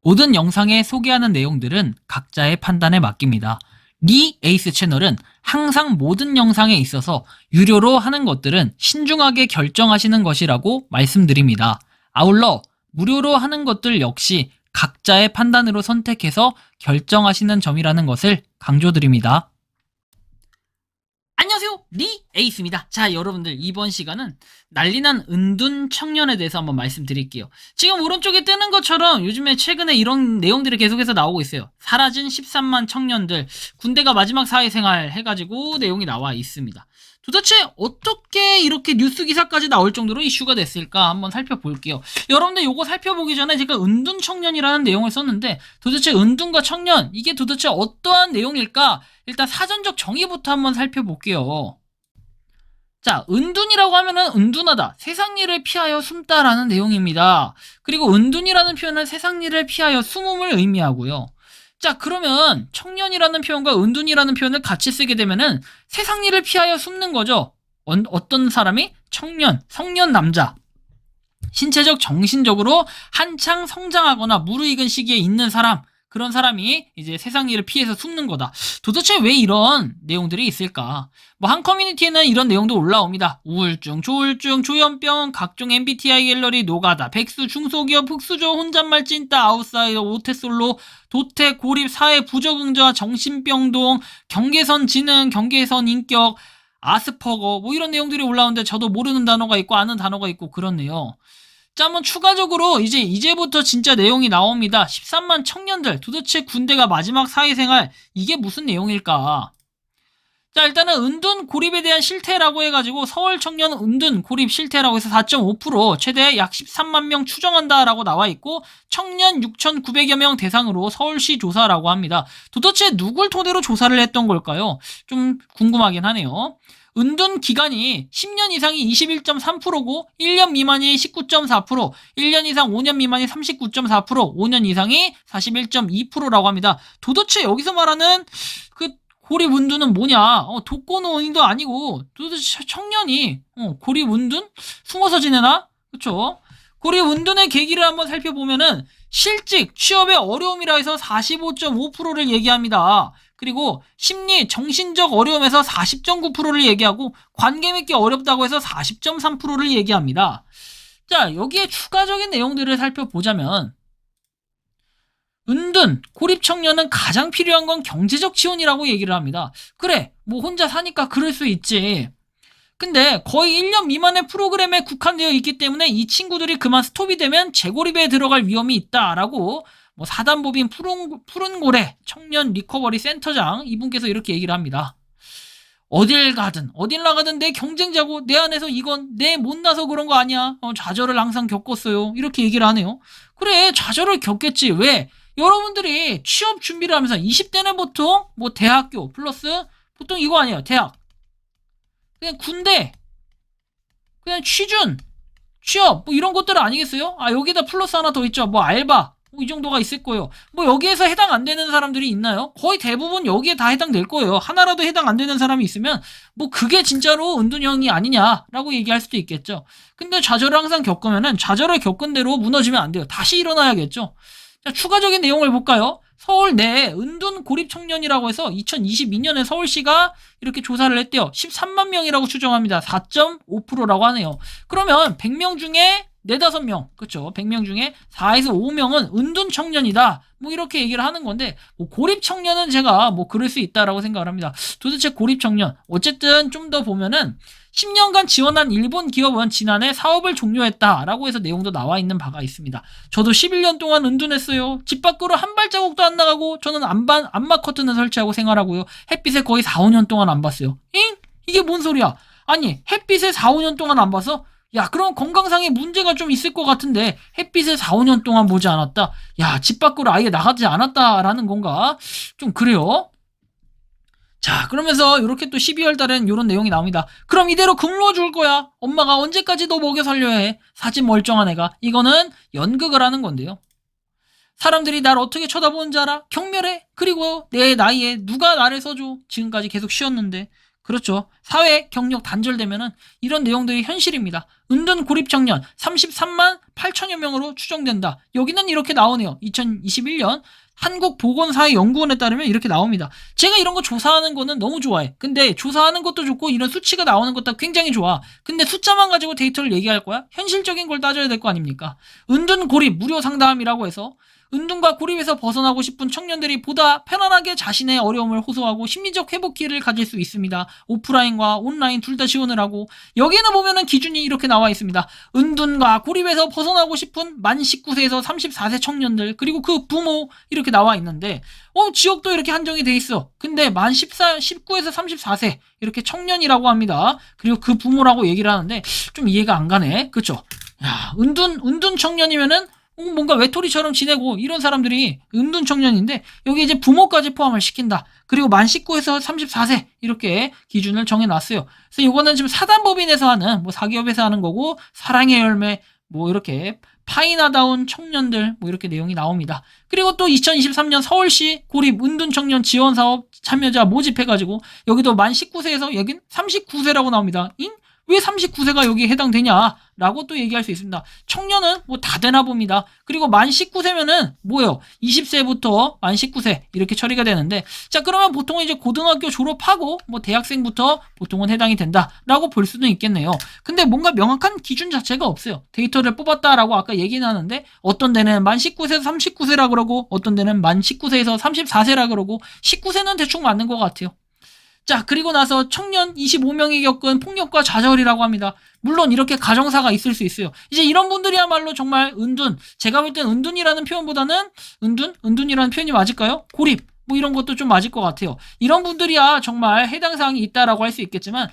모든 영상에 소개하는 내용들은 각자의 판단에 맡깁니다. 리 에이스 채널은 항상 모든 영상에 있어서 유료로 하는 것들은 신중하게 결정하시는 것이라고 말씀드립니다. 아울러 무료로 하는 것들 역시 각자의 판단으로 선택해서 결정하시는 점이라는 것을 강조드립니다. 안녕하세요, 리 에이스입니다. 자, 여러분들, 이번 시간은 난리난 은둔 청년에 대해서 한번 말씀드릴게요. 지금 오른쪽에 뜨는 것처럼 요즘에 최근에 이런 내용들이 계속해서 나오고 있어요. 사라진 13만 청년들, 군대가 마지막 사회생활 해가지고 내용이 나와 있습니다. 도대체 어떻게 이렇게 뉴스 기사까지 나올 정도로 이슈가 됐을까 한번 살펴볼게요. 여러분들, 요거 살펴보기 전에 제가 은둔 청년이라는 내용을 썼는데, 도대체 은둔과 청년, 이게 도대체 어떠한 내용일까? 일단 사전적 정의부터 한번 살펴볼게요. 자, 은둔이라고 하면은 은둔하다, 세상 일을 피하여 숨다라는 내용입니다. 그리고 은둔이라는 표현은 세상 일을 피하여 숨음을 의미하고요. 자, 그러면 청년이라는 표현과 은둔이라는 표현을 같이 쓰게 되면은 세상 일을 피하여 숨는 거죠. 어떤 사람이? 청년, 성년 남자. 신체적, 정신적으로 한창 성장하거나 무르익은 시기에 있는 사람, 그런 사람이 이제 세상 일을 피해서 숨는 거다. 도대체 왜 이런 내용들이 있을까? 뭐 한 커뮤니티에는 이런 내용도 올라옵니다. 우울증, 조울증, 조현병, 각종 MBTI 갤러리, 노가다, 백수, 중소기업, 흑수저, 혼잣말, 찐따, 아웃사이더, 모태솔로, 도태, 고립, 사회 부적응자, 정신병동, 경계선 지능, 경계선 인격, 아스퍼거, 뭐 이런 내용들이 올라오는데 저도 모르는 단어가 있고 아는 단어가 있고 그렇네요. 자, 한번 추가적으로 이제부터 진짜 내용이 나옵니다. 13만 청년들, 도대체 군대가 마지막 사회생활, 이게 무슨 내용일까? 자, 일단은 은둔 고립에 대한 실태라고 해가지고 서울 청년 은둔 고립 실태라고 해서 4.5%, 최대 약 13만 명 추정한다라고 나와 있고, 청년 6,900여 명 대상으로 서울시 조사라고 합니다. 도대체 누굴 토대로 조사를 했던 걸까요? 좀 궁금하긴 하네요. 은둔 기간이 10년 이상이 21.3%고 1년 미만이 19.4%, 1년 이상 5년 미만이 39.4%, 5년 이상이 41.2%라고 합니다. 도대체 여기서 말하는 그 고립 은둔은 뭐냐? 독거노인도 아니고 도대체 청년이 고립 은둔? 숨어서 지내나? 그쵸? 고립 은둔의 계기를 한번 살펴보면은 실직, 취업의 어려움이라 해서 45.5%를 얘기합니다. 그리고 심리, 정신적 어려움에서 40.9%를 얘기하고 관계 맺기 어렵다고 해서 40.3%를 얘기합니다. 자, 여기에 추가적인 내용들을 살펴보자면 은둔, 고립 청년은 가장 필요한 건 경제적 지원이라고 얘기를 합니다. 그래, 뭐 혼자 사니까 그럴 수 있지. 근데 거의 1년 미만의 프로그램에 국한되어 있기 때문에 이 친구들이 그만 스톱이 되면 재고립에 들어갈 위험이 있다라고 뭐 사단법인 푸른고래 청년 리커버리 센터장 이분께서 이렇게 얘기를 합니다. 어딜 나가든 내 경쟁자고 내 안에서 이건 내 못나서 그런 거 아니야. 좌절을 항상 겪었어요. 이렇게 얘기를 하네요. 그래, 좌절을 겪겠지. 왜? 여러분들이 취업 준비를 하면서 20대는 보통 뭐 대학교 플러스 보통 이거 아니에요. 대학. 그냥 군대. 그냥 취준. 취업. 뭐 이런 것들 아니겠어요? 아, 여기다 플러스 하나 더 있죠. 뭐 알바. 뭐 이 정도가 있을 거예요. 뭐 여기에서 해당 안 되는 사람들이 있나요? 거의 대부분 여기에 다 해당될 거예요. 하나라도 해당 안 되는 사람이 있으면 뭐 그게 진짜로 은둔형이 아니냐라고 얘기할 수도 있겠죠. 근데 좌절을 항상 겪으면은 좌절을 겪은 대로 무너지면 안 돼요. 다시 일어나야겠죠. 자, 추가적인 내용을 볼까요? 서울 내 은둔 고립 청년이라고 해서 2022년에 서울시가 이렇게 조사를 했대요. 13만 명이라고 추정합니다. 4.5%라고 하네요. 그러면 100명 중에 4, 5명, 그쵸? 100명 중에 4에서 5명은 은둔 청년이다. 뭐 이렇게 얘기를 하는 건데, 뭐 고립 청년은 제가 뭐 그럴 수 있다라고 생각을 합니다. 도대체 고립 청년, 어쨌든 좀 더 보면은 10년간 지원한 일본 기업은 지난해 사업을 종료했다라고 해서 내용도 나와 있는 바가 있습니다. 저도 11년 동안 은둔했어요. 집 밖으로 한 발자국도 안 나가고 저는 안마 커튼을 설치하고 생활하고요. 햇빛에 거의 4, 5년 동안 안 봤어요. 잉? 이게 뭔 소리야? 아니, 햇빛에 4, 5년 동안 안 봐서? 야, 그럼 건강상의 문제가 좀 있을 것 같은데 햇빛에 4, 5년 동안 보지 않았다? 야, 집 밖으로 아예 나가지 않았다라는 건가? 좀 그래요. 자, 그러면서 이렇게 또 12월 달엔 이런 내용이 나옵니다. 그럼 이대로 굶어 줄 거야. 엄마가 언제까지 너 먹여 살려야 해. 사진 멀쩡한 애가. 이거는 연극을 하는 건데요. 사람들이 날 어떻게 쳐다보는지 알아? 경멸해. 그리고 내 나이에 누가 나를 써줘. 지금까지 계속 쉬었는데. 그렇죠. 사회 경력 단절되면은 이런 내용들이 현실입니다. 은둔 고립 청년 33만 8천여 명으로 추정된다. 여기는 이렇게 나오네요. 2021년 한국보건사회연구원에 따르면 이렇게 나옵니다. 제가 이런 거 조사하는 거는 너무 좋아해. 근데 조사하는 것도 좋고 이런 수치가 나오는 것도 굉장히 좋아. 근데 숫자만 가지고 데이터를 얘기할 거야? 현실적인 걸 따져야 될 거 아닙니까? 은둔 고립 무료 상담이라고 해서 은둔과 고립에서 벗어나고 싶은 청년들이 보다 편안하게 자신의 어려움을 호소하고 심리적 회복 기회를 가질 수 있습니다. 오프라인과 온라인 둘 다 지원을 하고, 여기에는 보면은 기준이 이렇게 나와 있습니다. 은둔과 고립에서 벗어나고 싶은 만 19세에서 34세 청년들, 그리고 그 부모, 이렇게 나와 있는데 지역도 이렇게 한정이 돼 있어. 근데 만 19에서 34세 이렇게 청년이라고 합니다. 그리고 그 부모라고 얘기를 하는데 좀 이해가 안 가네. 그쵸? 야, 은둔 청년이면은 뭔가 외톨이처럼 지내고 이런 사람들이 은둔 청년인데 여기 이제 부모까지 포함을 시킨다. 그리고 만 19에서 34세 이렇게 기준을 정해놨어요. 그래서 이거는 지금 사단법인에서 하는 사기업에서 하는 거고, 사랑의 열매 이렇게 파이나다운 청년들 이렇게 내용이 나옵니다. 그리고 또 2023년 서울시 고립 은둔 청년 지원 사업 참여자 모집해가지고 여기도 만 19세에서 여긴 39세라고 나옵니다. 왜 39세가 여기에 해당되냐라고 또 얘기할 수 있습니다. 청년은 다 되나 봅니다. 그리고 만 19세면은 20세부터 만 19세 이렇게 처리가 되는데, 자, 그러면 보통 이제 고등학교 졸업하고 대학생부터 보통은 해당이 된다라고 볼 수도 있겠네요. 근데 뭔가 명확한 기준 자체가 없어요. 데이터를 뽑았다라고 아까 얘기는 하는데 어떤 데는 만 19세에서 39세라 그러고 어떤 데는 만 19세에서 34세라 그러고 19세는 대충 맞는 것 같아요. 자, 그리고 나서 청년 25명이 겪은 폭력과 좌절이라고 합니다. 물론 이렇게 가정사가 있을 수 있어요. 이제 이런 분들이야말로 정말 은둔, 제가 볼 땐 은둔이라는 표현보다는 은둔이라는 표현이 맞을까요? 고립, 이런 것도 좀 맞을 것 같아요. 이런 분들이야 정말 해당 사항이 있다라고 할 수 있겠지만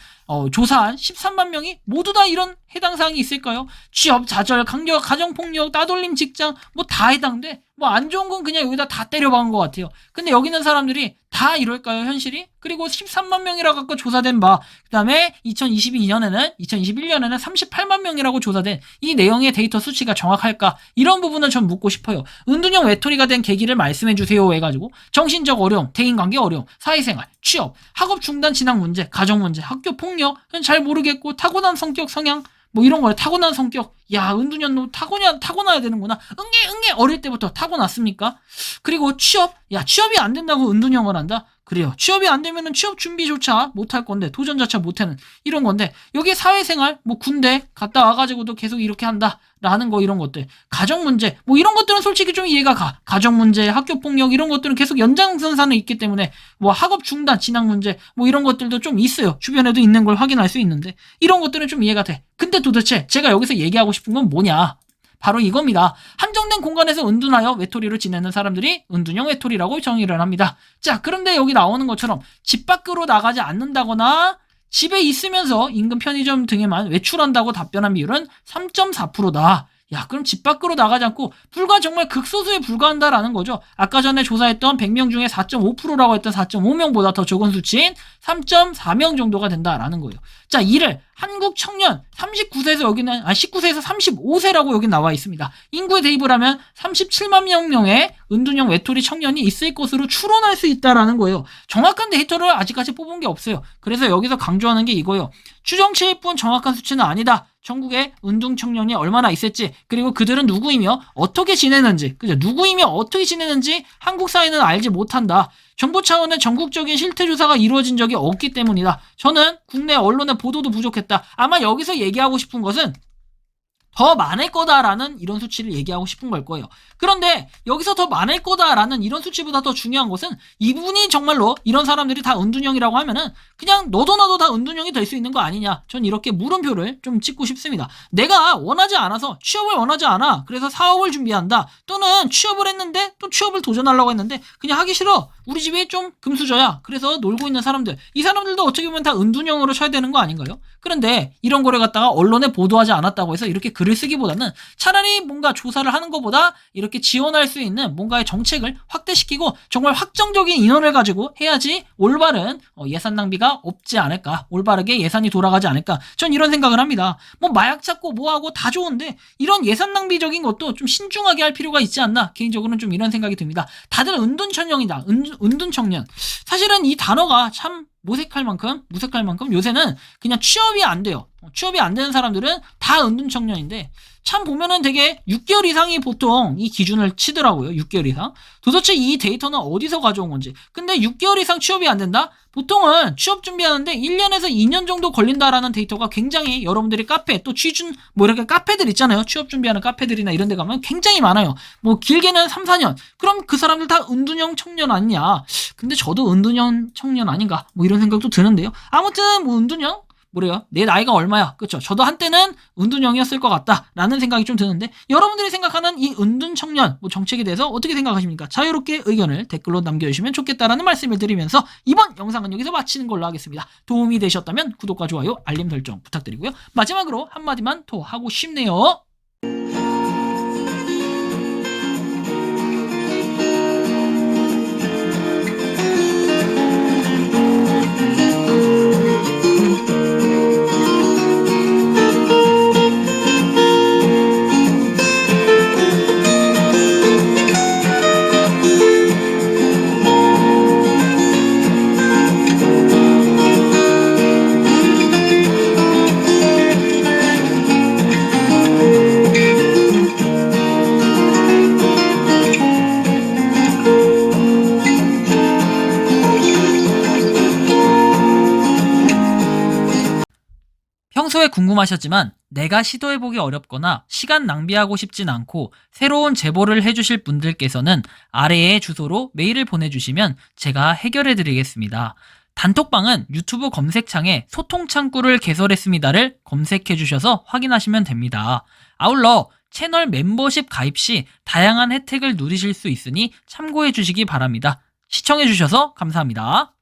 조사한 13만 명이 모두 다 이런 해당 사항이 있을까요? 취업, 좌절, 강력, 가정폭력, 따돌림, 직장 다 해당돼. 안 좋은 건 그냥 여기다 다 때려박은 것 같아요. 근데 여기 있는 사람들이 다 이럴까요, 현실이? 그리고 13만 명이라고 아까 조사된 바, 그 다음에 2021년에는 38만 명이라고 조사된 이 내용의 데이터 수치가 정확할까? 이런 부분을 전 묻고 싶어요. 은둔형 외톨이가 된 계기를 말씀해주세요 해가지고 정신적 어려움, 대인관계 어려움, 사회생활, 취업, 학업 중단 진학 문제, 가정 문제, 학교 폭력, 잘 모르겠고 타고난 성격 성향, 이런 거래. 타고난 성격. 야, 은둔형 너 타고나야 되는구나. 응애 어릴 때부터 타고났습니까? 그리고 취업. 야, 취업이 안 된다고 은둔형을 한다? 그래요. 취업이 안 되면은 취업 준비조차 못할 건데, 도전 자체 못하는 이런 건데, 여기 사회생활, 군대 갔다 와가지고도 계속 이렇게 한다 라는 거, 이런 것들. 가정 문제, 이런 것들은 솔직히 좀 이해가 가. 가정 문제, 학교 폭력, 이런 것들은 계속 연장선상에 있기 때문에, 학업 중단, 진학 문제, 이런 것들도 좀 있어요. 주변에도 있는 걸 확인할 수 있는데, 이런 것들은 좀 이해가 돼. 근데 도대체 제가 여기서 얘기하고 싶은 건 뭐냐? 바로 이겁니다. 한정된 공간에서 은둔하여 외톨이로 지내는 사람들이 은둔형 외톨이라고 정의를 합니다. 자, 그런데 여기 나오는 것처럼 집 밖으로 나가지 않는다거나 집에 있으면서 인근 편의점 등에만 외출한다고 답변한 비율은 3.4%다. 야, 그럼 집 밖으로 나가지 않고 불과 정말 극소수에 불과한다라는 거죠. 아까 전에 조사했던 100명 중에 4.5%라고 했던 4.5명보다 더 적은 수치인 3.4명 정도가 된다라는 거예요. 자, 이를 한국 청년 39세에서 여기는 19세에서 35세라고 여기 나와 있습니다. 인구에 대입을 하면 37만 명의 은둔형 외톨이 청년이 있을 것으로 추론할 수 있다라는 거예요. 정확한 데이터를 아직까지 뽑은 게 없어요. 그래서 여기서 강조하는 게 이거예요. 추정치일 뿐 정확한 수치는 아니다. 전국에 은둔 청년이 얼마나 있을지, 그리고 그들은 누구이며 어떻게 지내는지, 그죠? 누구이며 어떻게 지내는지 한국 사회는 알지 못한다. 정부 차원의 전국적인 실태조사가 이루어진 적이 없기 때문이다. 저는 국내 언론의 보도도 부족했다. 아마 여기서 얘기하고 싶은 것은 더 많을 거다라는 이런 수치를 얘기하고 싶은 걸 거예요. 그런데 여기서 더 많을 거다라는 이런 수치보다 더 중요한 것은 이분이 정말로 이런 사람들이 다 은둔형이라고 하면은 그냥 너도 나도 다 은둔형이 될 수 있는 거 아니냐. 전 이렇게 물음표를 좀 찍고 싶습니다. 내가 원하지 않아서 취업을 원하지 않아. 그래서 사업을 준비한다. 또는 취업을 했는데 또 취업을 도전하려고 했는데 그냥 하기 싫어. 우리 집이 좀 금수저야. 그래서 놀고 있는 사람들. 이 사람들도 어떻게 보면 다 은둔형으로 쳐야 되는 거 아닌가요? 그런데 이런 거를 갖다가 언론에 보도하지 않았다고 해서 이렇게 글을 쓰기보다는 차라리 뭔가 조사를 하는 것보다 이렇게 지원할 수 있는 뭔가의 정책을 확대시키고 정말 확정적인 인원을 가지고 해야지 올바른 예산 낭비가 없지 않을까, 올바르게 예산이 돌아가지 않을까, 전 이런 생각을 합니다. 마약 찾고 뭐하고 다 좋은데 이런 예산 낭비적인 것도 좀 신중하게 할 필요가 있지 않나, 개인적으로는 좀 이런 생각이 듭니다. 다들 은둔 청년이다. 은둔 청년. 사실은 이 단어가 참 모색할 만큼, 무색할 만큼 요새는 그냥 취업이 안 돼요. 취업이 안 되는 사람들은 다 은둔청년인데 참 보면은 되게 6개월 이상이 보통 이 기준을 치더라고요. 6개월 이상. 도대체 이 데이터는 어디서 가져온 건지. 근데 6개월 이상 취업이 안 된다? 보통은 취업 준비하는데 1년에서 2년 정도 걸린다라는 데이터가 굉장히 여러분들이 카페 또 취준 뭐 이렇게 카페들 있잖아요. 취업 준비하는 카페들이나 이런 데 가면 굉장히 많아요. 뭐 길게는 3, 4년. 그럼 그 사람들 다 은둔형 청년 아니냐. 근데 저도 은둔형 청년 아닌가 뭐 이런 생각도 드는데요. 아무튼 뭐 은둔형 뭐래요? 내 나이가 얼마야? 그쵸? 저도 한때는 은둔형이었을 것 같다라는 생각이 좀 드는데 여러분들이 생각하는 이 은둔 청년 뭐 정책에 대해서 어떻게 생각하십니까? 자유롭게 의견을 댓글로 남겨주시면 좋겠다라는 말씀을 드리면서 이번 영상은 여기서 마치는 걸로 하겠습니다. 도움이 되셨다면 구독과 좋아요, 알림 설정 부탁드리고요. 마지막으로 한마디만 더 하고 싶네요. 평소에 궁금하셨지만 내가 시도해보기 어렵거나 시간 낭비하고 싶진 않고 새로운 제보를 해주실 분들께서는 아래의 주소로 메일을 보내주시면 제가 해결해드리겠습니다. 단톡방은 유튜브 검색창에 소통창구를 개설했습니다를 검색해주셔서 확인하시면 됩니다. 아울러 채널 멤버십 가입 시 다양한 혜택을 누리실 수 있으니 참고해주시기 바랍니다. 시청해주셔서 감사합니다.